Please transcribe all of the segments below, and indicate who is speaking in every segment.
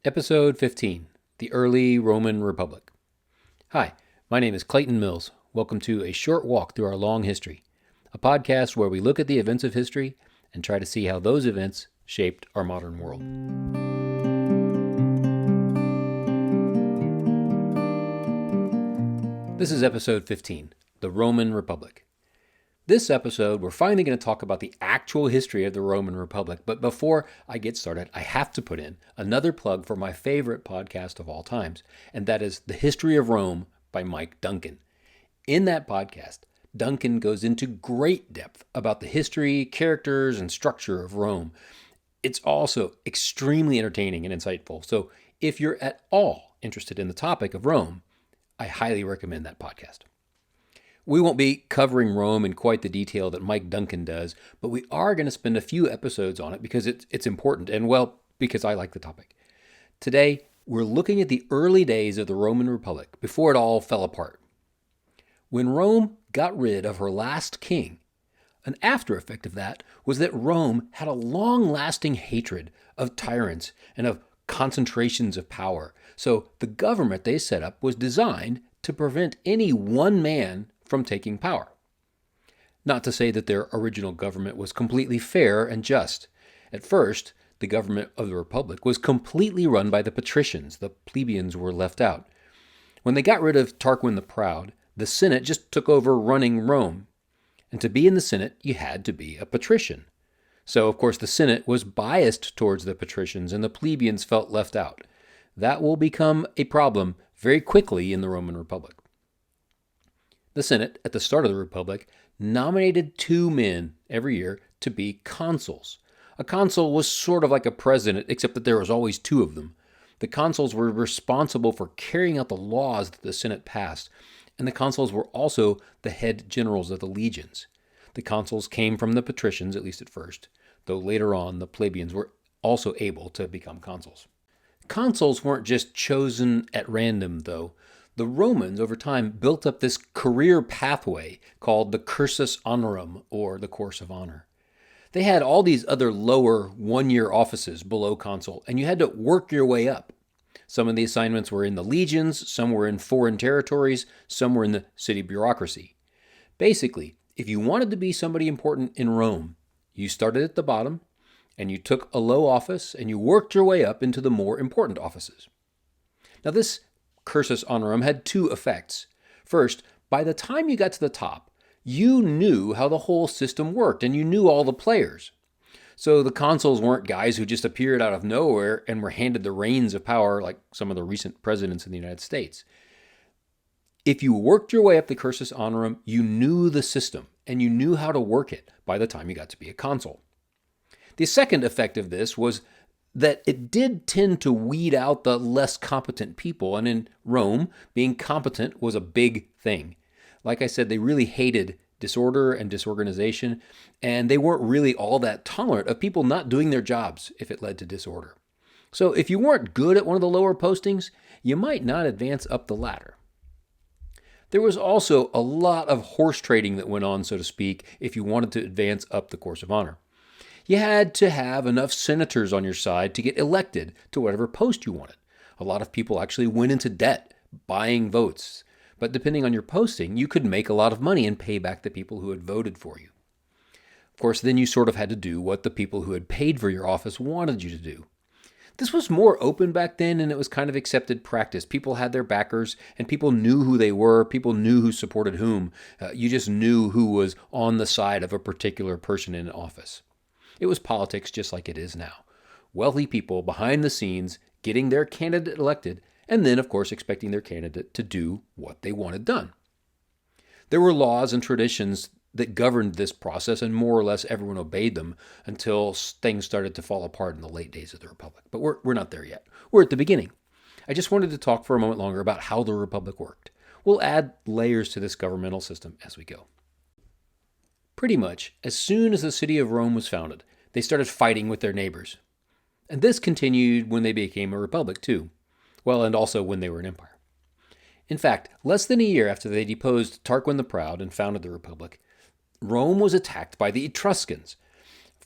Speaker 1: Episode 15, The Early Roman Republic. Hi, my name is Clayton Mills. Welcome to A Short Walk Through Our Long History, a podcast where we look at the events of history and try to see how those events shaped our modern world. This is episode 15, The Roman Republic. This episode, we're finally going to talk about the actual history of the Roman Republic. But before I get started, I have to put in another plug for my favorite podcast of all times, and that is The History of Rome by Mike Duncan. In that podcast, Duncan goes into great depth about the history, characters, and structure of Rome. It's also extremely entertaining and insightful. So if you're at all interested in the topic of Rome, I highly recommend that podcast. We won't be covering Rome in quite the detail that Mike Duncan does, but we are going to spend a few episodes on it because it's important and, well, because I like the topic. Today, we're looking at the early days of the Roman Republic before it all fell apart. When Rome got rid of her last king, an after effect of that was that Rome had a long-lasting hatred of tyrants and of concentrations of power. So the government they set up was designed to prevent any one man from taking power. Not to say that their original government was completely fair and just. At first, the government of the Republic was completely run by the patricians. The plebeians were left out. When they got rid of Tarquin the Proud, the Senate just took over running Rome. And to be in the Senate, you had to be a patrician. So, of course, the Senate was biased towards the patricians, and the plebeians felt left out. That will become a problem very quickly in the Roman Republic. The Senate, at the start of the Republic, nominated two men every year to be consuls. A consul was sort of like a president, except that there was always two of them. The consuls were responsible for carrying out the laws that the Senate passed, and the consuls were also the head generals of the legions. The consuls came from the patricians, at least at first, though later on the plebeians were also able to become consuls. Consuls weren't just chosen at random, though. The Romans, over time, built up this career pathway called the cursus honorum, or the course of honor. They had all these other lower one-year offices below consul, and you had to work your way up. Some of the assignments were in the legions, some were in foreign territories, some were in the city bureaucracy. Basically, if you wanted to be somebody important in Rome, you started at the bottom, and you took a low office, and you worked your way up into the more important offices. Now, this cursus honorum had two effects. First, by the time you got to the top, you knew how the whole system worked, and you knew all the players. So the consuls weren't guys who just appeared out of nowhere and were handed the reins of power like some of the recent presidents in the United States. If you worked your way up the cursus honorum, you knew the system, and you knew how to work it by the time you got to be a consul. The second effect of this was that it did tend to weed out the less competent people, and in Rome, being competent was a big thing. Like I said, they really hated disorder and disorganization, and they weren't really all that tolerant of people not doing their jobs if it led to disorder. So if you weren't good at one of the lower postings, you might not advance up the ladder. There was also a lot of horse trading that went on, so to speak, if you wanted to advance up the course of honor. You had to have enough senators on your side to get elected to whatever post you wanted. A lot of people actually went into debt, buying votes. But depending on your posting, you could make a lot of money and pay back the people who had voted for you. Of course, then you sort of had to do what the people who had paid for your office wanted you to do. This was more open back then, and it was kind of accepted practice. People had their backers, and people knew who they were. People knew who supported whom. You just knew who was on the side of a particular person in office. It was politics just like it is now. Wealthy people behind the scenes getting their candidate elected, and then, of course, expecting their candidate to do what they wanted done. There were laws and traditions that governed this process, and more or less everyone obeyed them until things started to fall apart in the late days of the Republic. But we're not there yet. We're at the beginning. I just wanted to talk for a moment longer about how the Republic worked. We'll add layers to this governmental system as we go. Pretty much, as soon as the city of Rome was founded, they started fighting with their neighbors. And this continued when they became a republic too. Well, and also when they were an empire. In fact, less than a year after they deposed Tarquin the Proud and founded the republic, Rome was attacked by the Etruscans.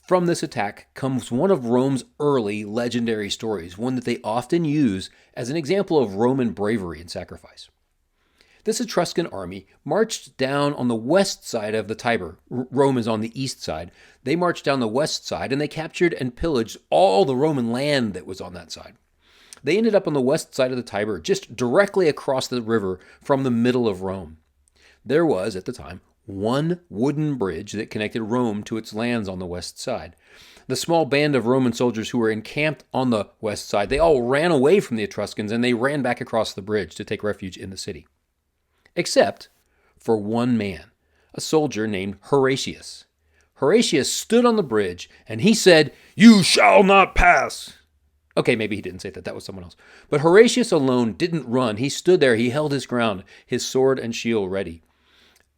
Speaker 1: From this attack comes one of Rome's early legendary stories, one that they often use as an example of Roman bravery and sacrifice. This Etruscan army marched down on the west side of the Tiber. Rome is on the east side. They marched down the west side and they captured and pillaged all the Roman land that was on that side. They ended up on the west side of the Tiber, just directly across the river from the middle of Rome. There was, at the time, one wooden bridge that connected Rome to its lands on the west side. The small band of Roman soldiers who were encamped on the west side, they all ran away from the Etruscans and they ran back across the bridge to take refuge in the city. Except for one man, a soldier named Horatius. Horatius stood on the bridge and he said, "You shall not pass." Okay, maybe he didn't say that. That was someone else. But Horatius alone didn't run. He stood there. He held his ground, his sword and shield ready.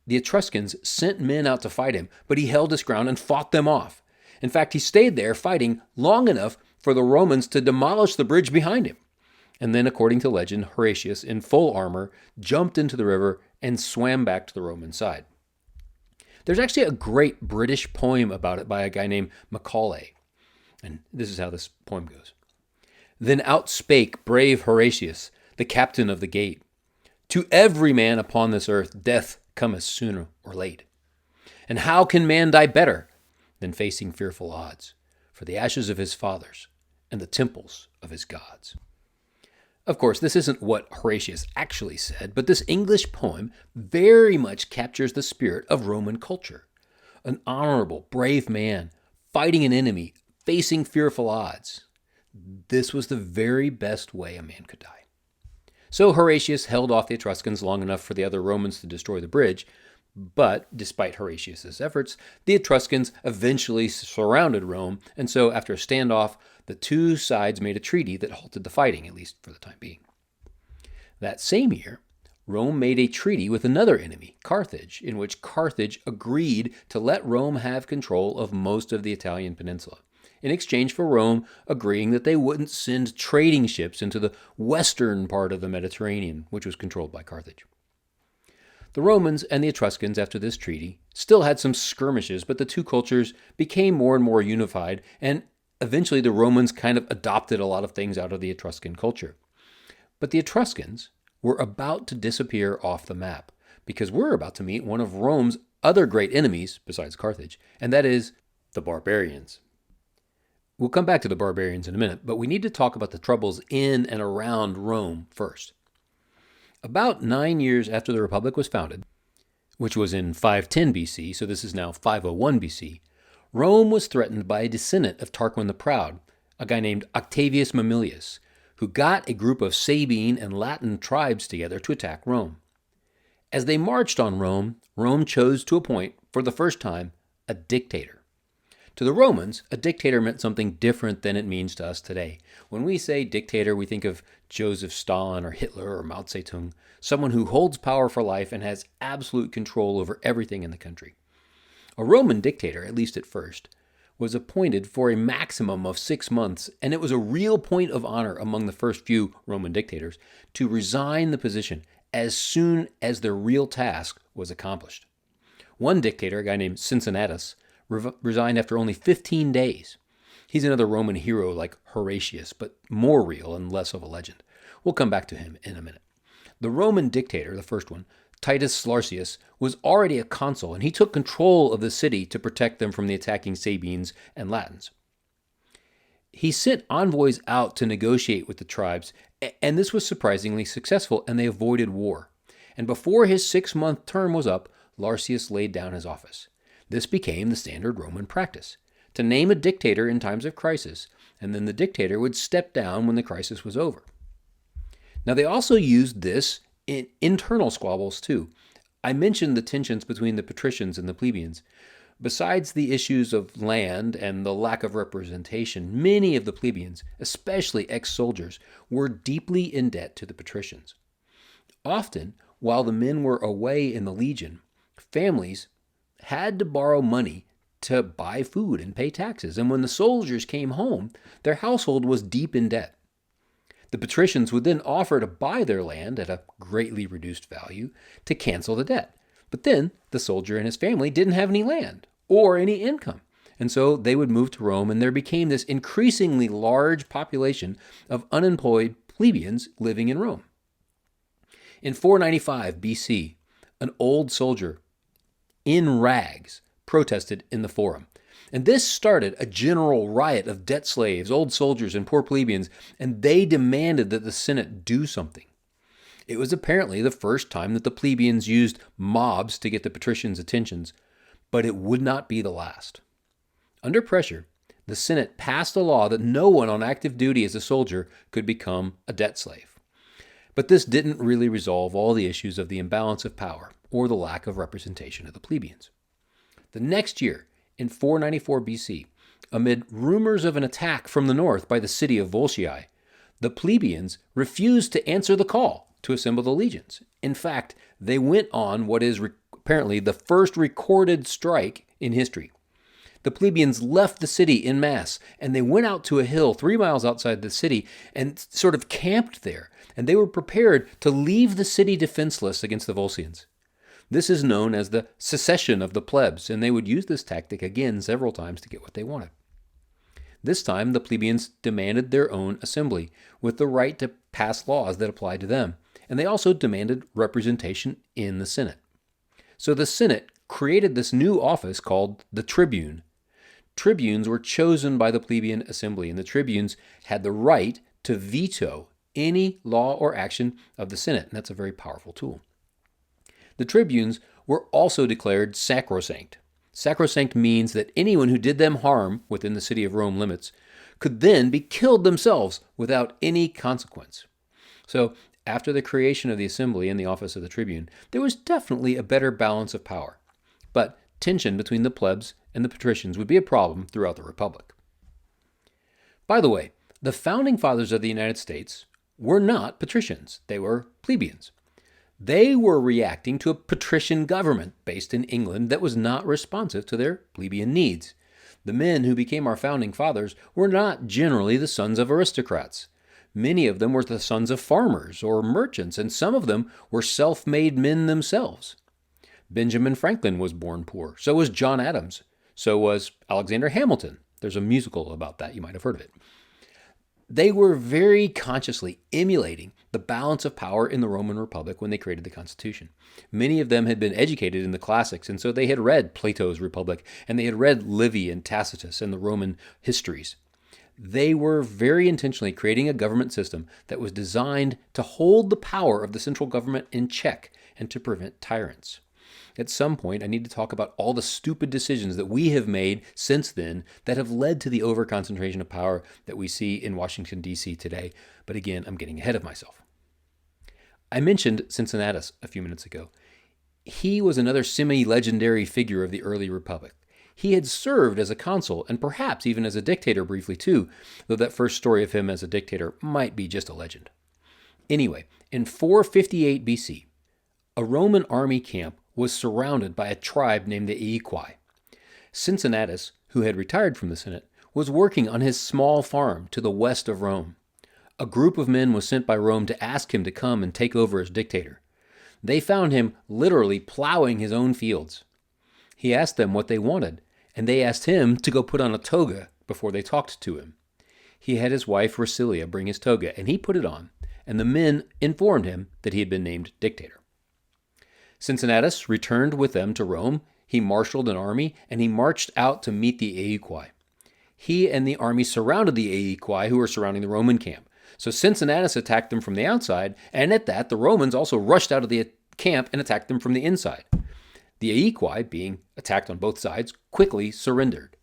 Speaker 1: The Etruscans sent men out to fight him, but he held his ground and fought them off. In fact, he stayed there fighting long enough for the Romans to demolish the bridge behind him. And then, according to legend, Horatius, in full armor, jumped into the river and swam back to the Roman side. There's actually a great British poem about it by a guy named Macaulay. And this is how this poem goes. Then out spake brave Horatius, the captain of the gate. To every man upon this earth death cometh sooner or late. And how can man die better than facing fearful odds for the ashes of his fathers and the temples of his gods? Of course, this isn't what Horatius actually said, but this English poem very much captures the spirit of Roman culture. An honorable, brave man fighting an enemy, facing fearful odds. This was the very best way a man could die. So Horatius held off the Etruscans long enough for the other Romans to destroy the bridge, but despite Horatius's efforts, the Etruscans eventually surrounded Rome, and so after a standoff, the two sides made a treaty that halted the fighting, at least for the time being. That same year, Rome made a treaty with another enemy, Carthage, in which Carthage agreed to let Rome have control of most of the Italian peninsula, in exchange for Rome agreeing that they wouldn't send trading ships into the western part of the Mediterranean, which was controlled by Carthage. The Romans and the Etruscans, after this treaty, still had some skirmishes, but the two cultures became more and more unified, and eventually the Romans kind of adopted a lot of things out of the Etruscan culture. But the Etruscans were about to disappear off the map, because we're about to meet one of Rome's other great enemies, besides Carthage, and that is the Barbarians. We'll come back to the Barbarians in a minute, but we need to talk about the troubles in and around Rome first. About 9 years after the Republic was founded, which was in 510 BC, so this is now 501 BC, Rome was threatened by a descendant of Tarquin the Proud, a guy named Octavius Mamilius, who got a group of Sabine and Latin tribes together to attack Rome. As they marched on Rome, Rome chose to appoint, for the first time, a dictator. To the Romans, a dictator meant something different than it means to us today. When we say dictator, we think of Joseph Stalin or Hitler or Mao Zedong, someone who holds power for life and has absolute control over everything in the country. A Roman dictator, at least at first, was appointed for a maximum of 6 months, and it was a real point of honor among the first few Roman dictators to resign the position as soon as their real task was accomplished. One dictator, a guy named Cincinnatus, resigned after only 15 days. He's another Roman hero like Horatius, but more real and less of a legend. We'll come back to him in a minute. The Roman dictator, the first one, Titus Larsius, was already a consul, and he took control of the city to protect them from the attacking Sabines and Latins. He sent envoys out to negotiate with the tribes, and this was surprisingly successful, and they avoided war. And before his 6-month term was up, Larsius laid down his office. This became the standard Roman practice, to name a dictator in times of crisis, and then the dictator would step down when the crisis was over. Now, they also used this in internal squabbles too. I mentioned the tensions between the patricians and the plebeians. Besides the issues of land and the lack of representation, many of the plebeians, especially ex-soldiers, were deeply in debt to the patricians. Often, while the men were away in the legion, families had to borrow money to buy food and pay taxes, and when the soldiers came home, their household was deep in debt. The patricians would then offer to buy their land at a greatly reduced value to cancel the debt. But then the soldier and his family didn't have any land or any income, And so they would move to Rome, and there became this increasingly large population of unemployed plebeians living in Rome. In 495 BC, an old soldier in rags protested in the Forum. And this started a general riot of debt slaves, old soldiers, and poor plebeians, and they demanded that the Senate do something. It was apparently the first time that the plebeians used mobs to get the patricians' attentions, but it would not be the last. Under pressure, the Senate passed a law that no one on active duty as a soldier could become a debt slave. But this didn't really resolve all the issues of the imbalance of power or the lack of representation of the plebeians. The next year, in 494 BC, amid rumors of an attack from the north by the city of Volscii, the plebeians refused to answer the call to assemble the legions. In fact, they went on what is apparently the first recorded strike in history. The plebeians left the city en masse, and they went out to a hill 3 miles outside the city and sort of camped there, and they were prepared to leave the city defenseless against the Volscians. This is known as the secession of the plebs, and they would use this tactic again several times to get what they wanted. This time, the plebeians demanded their own assembly, with the right to pass laws that applied to them, and they also demanded representation in the Senate. So the Senate created this new office called the tribune. Tribunes were chosen by the plebeian assembly, and the tribunes had the right to veto any law or action of the Senate, and that's a very powerful tool. The tribunes were also declared sacrosanct. Sacrosanct means that anyone who did them harm within the city of Rome limits could then be killed themselves without any consequence. So, after the creation of the assembly and the office of the tribune, there was definitely a better balance of power. But tension between the plebs and the patricians would be a problem throughout the Republic. By the way, the founding fathers of the United States were not patricians. They were plebeians. They were reacting to a patrician government based in England that was not responsive to their plebeian needs. The men who became our founding fathers were not generally the sons of aristocrats. Many of them were the sons of farmers or merchants, and some of them were self-made men themselves. Benjamin Franklin was born poor. So was John Adams. So was Alexander Hamilton. There's a musical about that. You might have heard of it. They were very consciously emulating the balance of power in the Roman Republic when they created the Constitution. Many of them had been educated in the classics, and so they had read Plato's Republic, and they had read Livy and Tacitus and the Roman histories. They were very intentionally creating a government system that was designed to hold the power of the central government in check and to prevent tyrants. At some point, I need to talk about all the stupid decisions that we have made since then that have led to the overconcentration of power that we see in Washington, D.C. today. But again, I'm getting ahead of myself. I mentioned Cincinnatus a few minutes ago. He was another semi-legendary figure of the early Republic. He had served as a consul and perhaps even as a dictator briefly too, though that first story of him as a dictator might be just a legend. Anyway, in 458 BC, a Roman army camp was surrounded by a tribe named the Aequi. Cincinnatus, who had retired from the Senate, was working on his small farm to the west of Rome. A group of men was sent by Rome to ask him to come and take over as dictator. They found him literally plowing his own fields. He asked them what they wanted, and they asked him to go put on a toga before they talked to him. He had his wife Ricilia bring his toga, and he put it on, and the men informed him that he had been named dictator. Cincinnatus returned with them to Rome. He marshaled an army, and he marched out to meet the Aequi. He and the army surrounded the Aequi, who were surrounding the Roman camp. So Cincinnatus attacked them from the outside, and at that, the Romans also rushed out of the camp and attacked them from the inside. The Aequi, being attacked on both sides, quickly surrendered.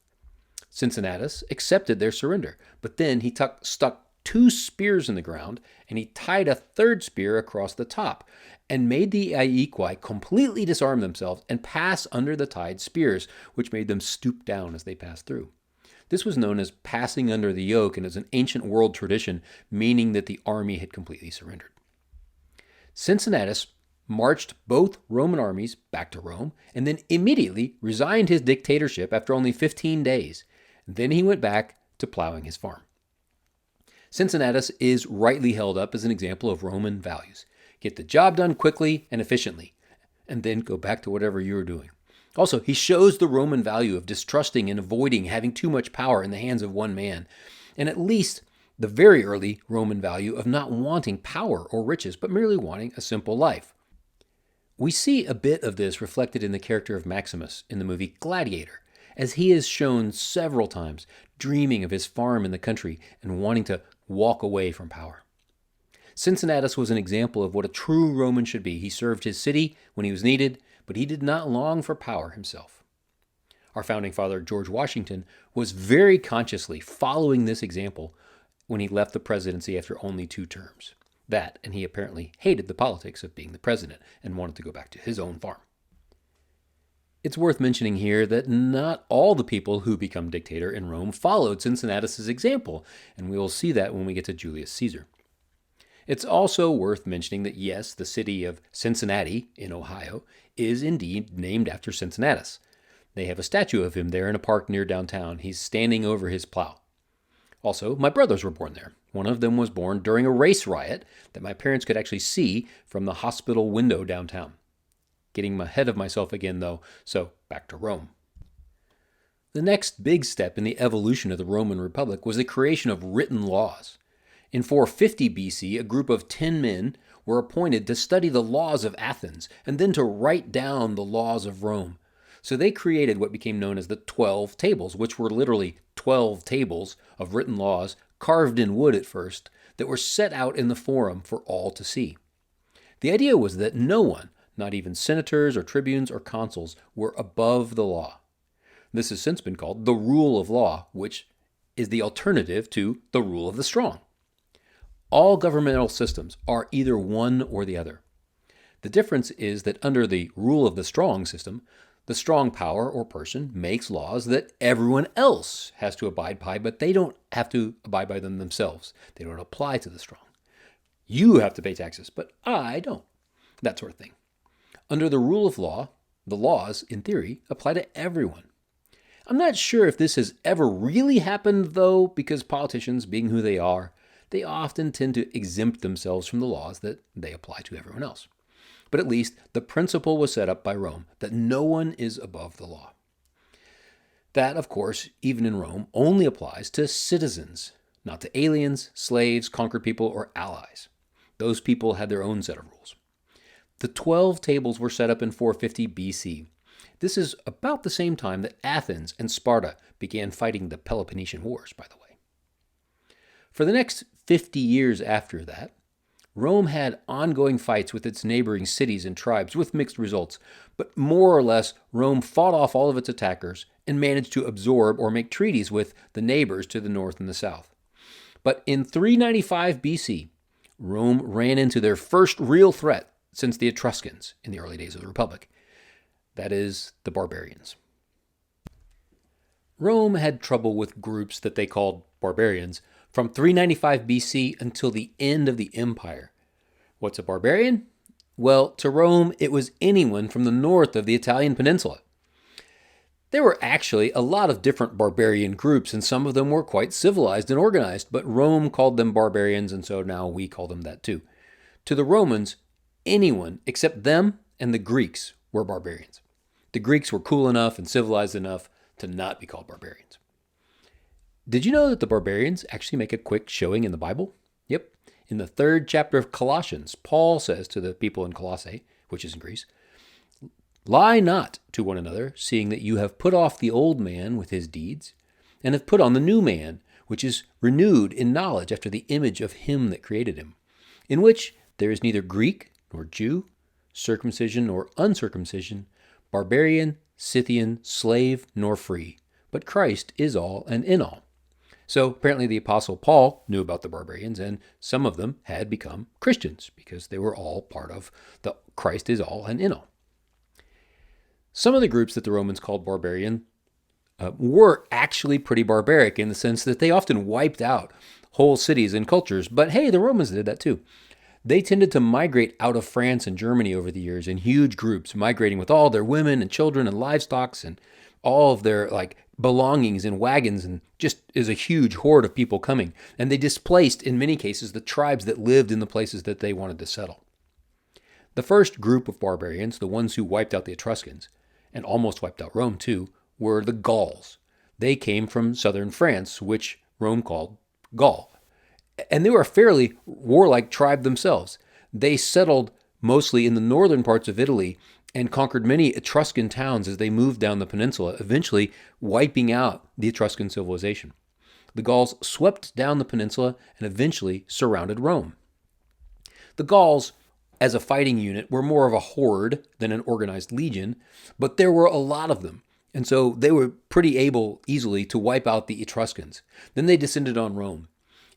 Speaker 1: Cincinnatus accepted their surrender, but then he stuck 2 spears in the ground, and he tied a 3rd spear across the top, and made the Aequi completely disarm themselves and pass under the tied spears, which made them stoop down as they passed through. This was known as passing under the yoke, and is an ancient world tradition, meaning that the army had completely surrendered. Cincinnatus marched both Roman armies back to Rome, and then immediately resigned his dictatorship after only 15 days. Then he went back to plowing his farm. Cincinnatus is rightly held up as an example of Roman values. Get the job done quickly and efficiently, and then go back to whatever you were doing. Also, he shows the Roman value of distrusting and avoiding having too much power in the hands of one man, and at least the very early Roman value of not wanting power or riches, but merely wanting a simple life. We see a bit of this reflected in the character of Maximus in the movie Gladiator, as he is shown several times dreaming of his farm in the country and wanting to walk away from power. Cincinnatus was an example of what a true Roman should be. He served his city when he was needed, but he did not long for power himself. Our founding father, George Washington, was very consciously following this example when he left the presidency after only 2 terms. That, and he apparently hated the politics of being the president and wanted to go back to his own farm. It's worth mentioning here that not all the people who become dictator in Rome followed Cincinnatus' example, and we will see that when we get to Julius Caesar. It's also worth mentioning that yes, the city of Cincinnati in Ohio is indeed named after Cincinnatus. They have a statue of him there in a park near downtown. He's standing over his plow. Also, my brothers were born there. One of them was born during a race riot that my parents could actually see from the hospital window downtown. Getting ahead of myself again, though, so back to Rome. The next big step in the evolution of the Roman Republic was the creation of written laws. In 450 BC, a group of 10 men were appointed to study the laws of Athens and then to write down the laws of Rome. So they created what became known as the 12 tables, which were literally 12 tables of written laws carved in wood at first that were set out in the forum for all to see. The idea was that no one, not even senators or tribunes or consuls, were above the law. This has since been called the rule of law, which is the alternative to the rule of the strong. All governmental systems are either one or the other. The difference is that under the rule of the strong system, the strong power or person makes laws that everyone else has to abide by, but they don't have to abide by them themselves. They don't apply to the strong. You have to pay taxes, but I don't. That sort of thing. Under the rule of law, the laws, in theory, apply to everyone. I'm not sure if this has ever really happened, though, because politicians, being who they are, they often tend to exempt themselves from the laws that they apply to everyone else. But at least the principle was set up by Rome that no one is above the law. That, of course, even in Rome, only applies to citizens, not to aliens, slaves, conquered people, or allies. Those people had their own set of rules. The 12 tables were set up in 450 BC. This is about the same time that Athens and Sparta began fighting the Peloponnesian Wars, by the way. For the next 50 years after that, Rome had ongoing fights with its neighboring cities and tribes with mixed results, but more or less Rome fought off all of its attackers and managed to absorb or make treaties with the neighbors to the north and the south. But in 395 BC, Rome ran into their first real threat since the Etruscans in the early days of the Republic. That is, the Barbarians. Rome had trouble with groups that they called Barbarians from 395 BC until the end of the empire. What's a barbarian? Well, to Rome, it was anyone from the north of the Italian peninsula. There were actually a lot of different barbarian groups, and some of them were quite civilized and organized, but Rome called them barbarians, and so now we call them that too. To the Romans, anyone except them and the Greeks were barbarians. The Greeks were cool enough and civilized enough to not be called barbarians. Did you know that the barbarians actually make a quick showing in the Bible? Yep. In the 3rd chapter of Colossians, Paul says to the people in Colossae, which is in Greece, "Lie not to one another, seeing that you have put off the old man with his deeds, and have put on the new man, which is renewed in knowledge after the image of him that created him, in which there is neither Greek nor Jew, circumcision nor uncircumcision, barbarian, Scythian, slave nor free, but Christ is all and in all." So apparently the Apostle Paul knew about the barbarians, and some of them had become Christians because they were all part of the Christ is all and in all. Some of the groups that the Romans called barbarian were actually pretty barbaric in the sense that they often wiped out whole cities and cultures, but hey, the Romans did that too. They tended to migrate out of France and Germany over the years in huge groups, migrating with all their women and children and livestock and all of their belongings in wagons, and just is a huge horde of people coming. And they displaced, in many cases, the tribes that lived in the places that they wanted to settle. The first group of barbarians, the ones who wiped out the Etruscans, and almost wiped out Rome too, were the Gauls. They came from southern France, which Rome called Gaul. And they were a fairly warlike tribe themselves. They settled mostly in the northern parts of Italy and conquered many Etruscan towns as they moved down the peninsula, eventually wiping out the Etruscan civilization. The Gauls swept down the peninsula and eventually surrounded Rome. The Gauls, as a fighting unit, were more of a horde than an organized legion, but there were a lot of them, and so they were pretty able easily to wipe out the Etruscans. Then they descended on Rome.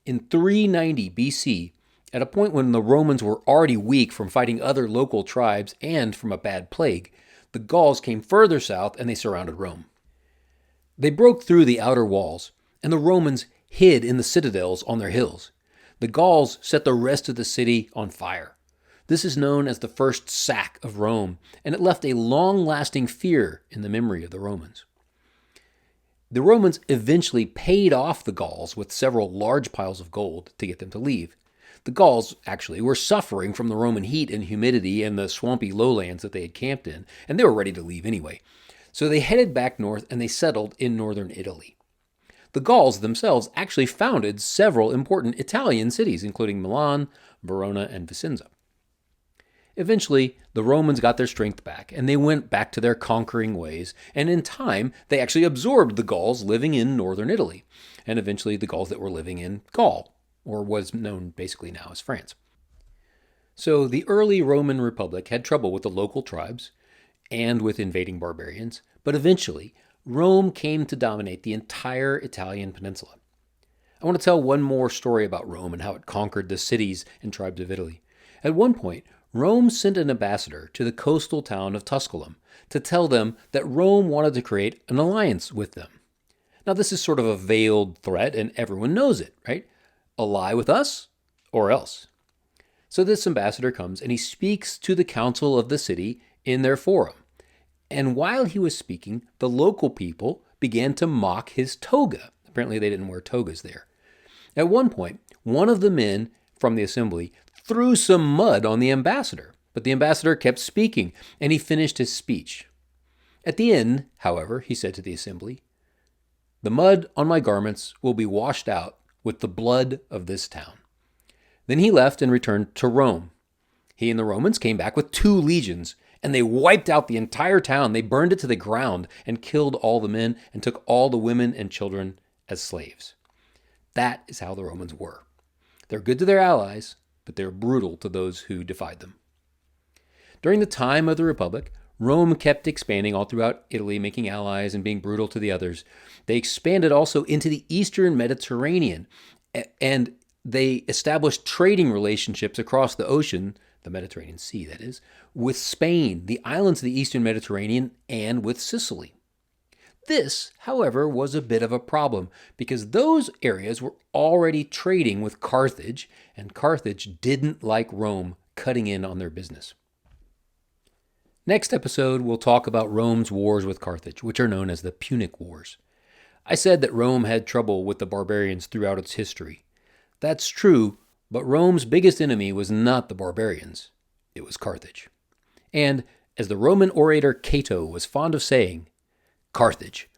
Speaker 1: In 390 BC, at a point when the Romans were already weak from fighting other local tribes and from a bad plague, the Gauls came further south and they surrounded Rome. They broke through the outer walls, and the Romans hid in the citadels on their hills. The Gauls set the rest of the city on fire. This is known as the first sack of Rome, and it left a long-lasting fear in the memory of the Romans. The Romans eventually paid off the Gauls with several large piles of gold to get them to leave. The Gauls, actually, were suffering from the Roman heat and humidity and the swampy lowlands that they had camped in, and they were ready to leave anyway. So they headed back north and they settled in northern Italy. The Gauls themselves actually founded several important Italian cities, including Milan, Verona, and Vicenza. Eventually, the Romans got their strength back, and they went back to their conquering ways, and in time, they actually absorbed the Gauls living in northern Italy, and eventually the Gauls that were living in Gaul, or was known basically now as France. So the early Roman Republic had trouble with the local tribes and with invading barbarians, but eventually, Rome came to dominate the entire Italian peninsula. I want to tell one more story about Rome and how it conquered the cities and tribes of Italy. At one point, Rome sent an ambassador to the coastal town of Tusculum to tell them that Rome wanted to create an alliance with them. Now, this is sort of a veiled threat, and everyone knows it, right? Ally with us, or else. So this ambassador comes and he speaks to the council of the city in their forum. And while he was speaking, the local people began to mock his toga. Apparently they didn't wear togas there. At one point, one of the men from the assembly threw some mud on the ambassador, but the ambassador kept speaking, and he finished his speech. At the end, however, he said to the assembly, "The mud on my garments will be washed out with the blood of this town." Then he left and returned to Rome. He and the Romans came back with 2 legions, and they wiped out the entire town. They burned it to the ground and killed all the men and took all the women and children as slaves. That is how the Romans were. They're good to their allies, but they're brutal to those who defied them. During the time of the Republic, Rome kept expanding all throughout Italy, making allies and being brutal to the others. They expanded also into the eastern Mediterranean, and they established trading relationships across the ocean, the Mediterranean Sea, that is, with Spain, the islands of the eastern Mediterranean, and with Sicily. This, however, was a bit of a problem because those areas were already trading with Carthage, and Carthage didn't like Rome cutting in on their business. Next episode, we'll talk about Rome's wars with Carthage, which are known as the Punic Wars. I said that Rome had trouble with the barbarians throughout its history. That's true, but Rome's biggest enemy was not the barbarians. It was Carthage. And, as the Roman orator Cato was fond of saying, Carthage